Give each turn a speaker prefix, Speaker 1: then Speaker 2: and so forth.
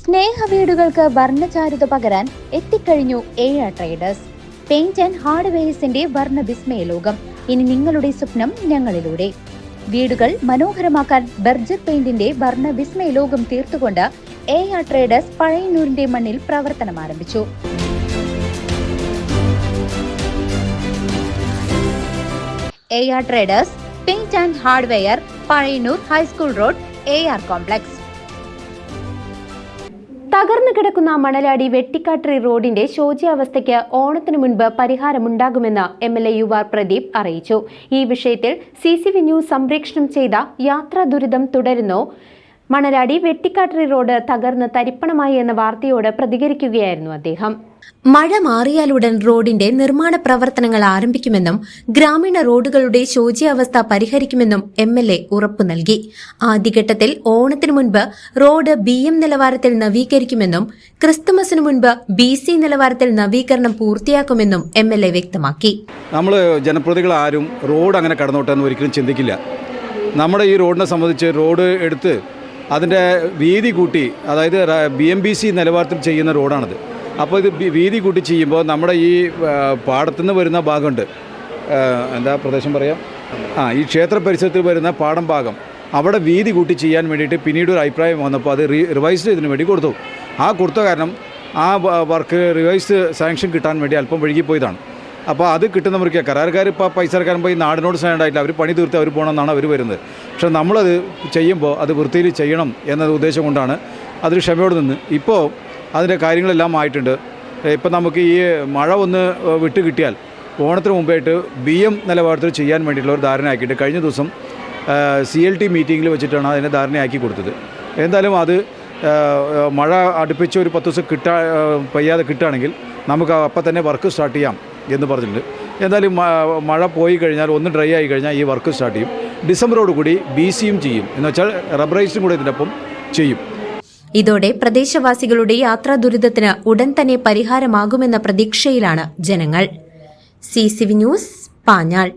Speaker 1: സ്നേഹവീടുകൾക്ക് വർണ്ണചാരുത പകരാൻ എത്തിക്കഴിഞ്ഞു ഏഴ ട്രേഡേഴ്സ്. പെയിന്റ് ആൻഡ് ഹാർഡ്വെയർസിന്റെ വർണ്ണ വിസ്മയ ലോകം. ഇനി നിങ്ങളുടെ സ്വപ്നം ഞങ്ങളിലൂടെ. വീടുകൾ മനോഹരമാക്കാൻ ബർജർ പെയിന്റിന്റെ വർണ്ണ വിസ്മയ ലോകം തീർത്തുകൊണ്ട് ഏഴ ട്രേഡേഴ്സ് പഴയന്നൂരിന്റെ മണ്ണിൽ പ്രവർത്തനം ആരംഭിച്ചു. ഏഴ traders paint and hardware, Pazhayannur high school road, AR complex.
Speaker 2: തകർന്നു കിടക്കുന്ന മണലാടി വെട്ടിക്കാട്ടിരി റോഡിന്റെ ശോച്യാവസ്ഥയ്ക്ക് ഓണത്തിനു മുൻപ് പരിഹാരമുണ്ടാകുമെന്ന് MLA യുവ പ്രദീപ് അറിയിച്ചു. ഈ വിഷയത്തിൽ CCV ന്യൂസ് സംപ്രേഷണം ചെയ്ത യാത്രാ ദുരിതം തുടരുന്നു. മണലാടി വെട്ടിക്കാട്ടിരി റോഡ് തകർന്ന് തരിപ്പണമായി എന്ന വാർത്തയോട് പ്രതികരിക്കുകയായിരുന്നു അദ്ദേഹം. മഴ മാറിയാലുടൻ റോഡിന്റെ നിർമ്മാണ പ്രവർത്തനങ്ങൾ ആരംഭിക്കുമെന്നും ഗ്രാമീണ റോഡുകളുടെ ശോച്യാവസ്ഥ പരിഹരിക്കുമെന്നും MLA ഉറപ്പു നൽകി. ആദ്യഘട്ടത്തിൽ ഓണത്തിനു മുൻപ് റോഡ് BM നിലവാരത്തിൽ നവീകരിക്കുമെന്നും ക്രിസ്തുമസിനു മുൻപ് BC നിലവാരത്തിൽ നവീകരണം പൂർത്തിയാക്കുമെന്നും MLA വ്യക്തമാക്കി.
Speaker 3: നമ്മൾ ജനപ്രതിനിധികൾ ആരും റോഡ് അങ്ങനെ കടന്നോട്ടെന്ന് ഒരിക്കലും ചിന്തിക്കില്ല. നമ്മുടെ ഈ റോഡിനെ സംബന്ധിച്ച് റോഡ് എടുത്ത് അതിൻ്റെ വീതി കൂട്ടി, അതായത് BMBC നിലവാരത്തിൽ ചെയ്യുന്ന റോഡാണത്. അപ്പോൾ ഇത് വീതി കൂട്ടി ചെയ്യുമ്പോൾ നമ്മുടെ ഈ പാടത്തുനിന്ന് വരുന്ന ഭാഗമുണ്ട്, എന്താ പ്രദേശം പറയാം, ഈ ക്ഷേത്ര പരിസരത്തിൽ വരുന്ന പാടം ഭാഗം, അവിടെ വീതി കൂട്ടി ചെയ്യാൻ വേണ്ടിയിട്ട് പിന്നീട് ഒരു അഭിപ്രായം വന്നപ്പോൾ അത് റിവൈസ് ഇതിനു വേണ്ടി കൊടുത്തു. ആ കൊടുത്ത കാരണം ആ വർക്ക് റിവൈസ് സാങ്ഷൻ കിട്ടാൻ വേണ്ടി അല്പം വഴുകിപ്പോയതാണ്. അപ്പോൾ അത് കിട്ടുന്നവർക്ക് കരാറുകാർ ഇപ്പോൾ പൈസ ഇറക്കാൻ പോയി നാടിനോട് സ്റ്റാൻഡായിട്ടില്ല, അവർ പണി തീർത്ത് അവർ പോകണമെന്നാണ് അവർ വരുന്നത്. പക്ഷേ നമ്മളത് ചെയ്യുമ്പോൾ അത് വൃത്തിയിൽ ചെയ്യണം എന്ന ഉദ്ദേശം കൊണ്ടാണ് അതിൽ ക്ഷമയോട് നിന്ന് ഇപ്പോൾ അതിൻ്റെ കാര്യങ്ങളെല്ലാം ആയിട്ടുണ്ട്. ഇപ്പം നമുക്ക് ഈ മഴ ഒന്ന് വിട്ട് കിട്ടിയാൽ ഓണത്തിന് മുമ്പായിട്ട് BM നിലവാരത്തിൽ ചെയ്യാൻ വേണ്ടിയിട്ടുള്ള ഒരു ധാരണയാക്കിയിട്ട് കഴിഞ്ഞ ദിവസം CLT മീറ്റിങ്ങിൽ വെച്ചിട്ടാണ് അതിനെ ധാരണയാക്കി കൊടുത്തത്. എന്തായാലും അത് മഴ അടുപ്പിച്ച് ഒരു 10 ദിവസം പെയ്യാതെ കിട്ടുകയാണെങ്കിൽ നമുക്ക് അപ്പം തന്നെ വർക്ക് സ്റ്റാർട്ട് ചെയ്യാം എന്ന് പറഞ്ഞിട്ടുണ്ട്. എന്തായാലും മഴ പോയി കഴിഞ്ഞാൽ ഒന്ന് ഡ്രൈ ആയി കഴിഞ്ഞാൽ ഈ വർക്ക് സ്റ്റാർട്ട് ചെയ്യും. ഡിസംബറോടുകൂടി BCയും ചെയ്യും, എന്ന് വെച്ചാൽ റബ്ബറൈസും കൂടെ ഇതിനൊപ്പം ചെയ്യും.
Speaker 2: ഇതോടെ പ്രദേശവാസികളുടെ യാത്രാ ദുരിതത്തിന് ഉടൻ തന്നെ പരിഹാരമാകുമെന്ന പ്രതീക്ഷയിലാണ് ജനങ്ങൾ. CCV news, Panjal.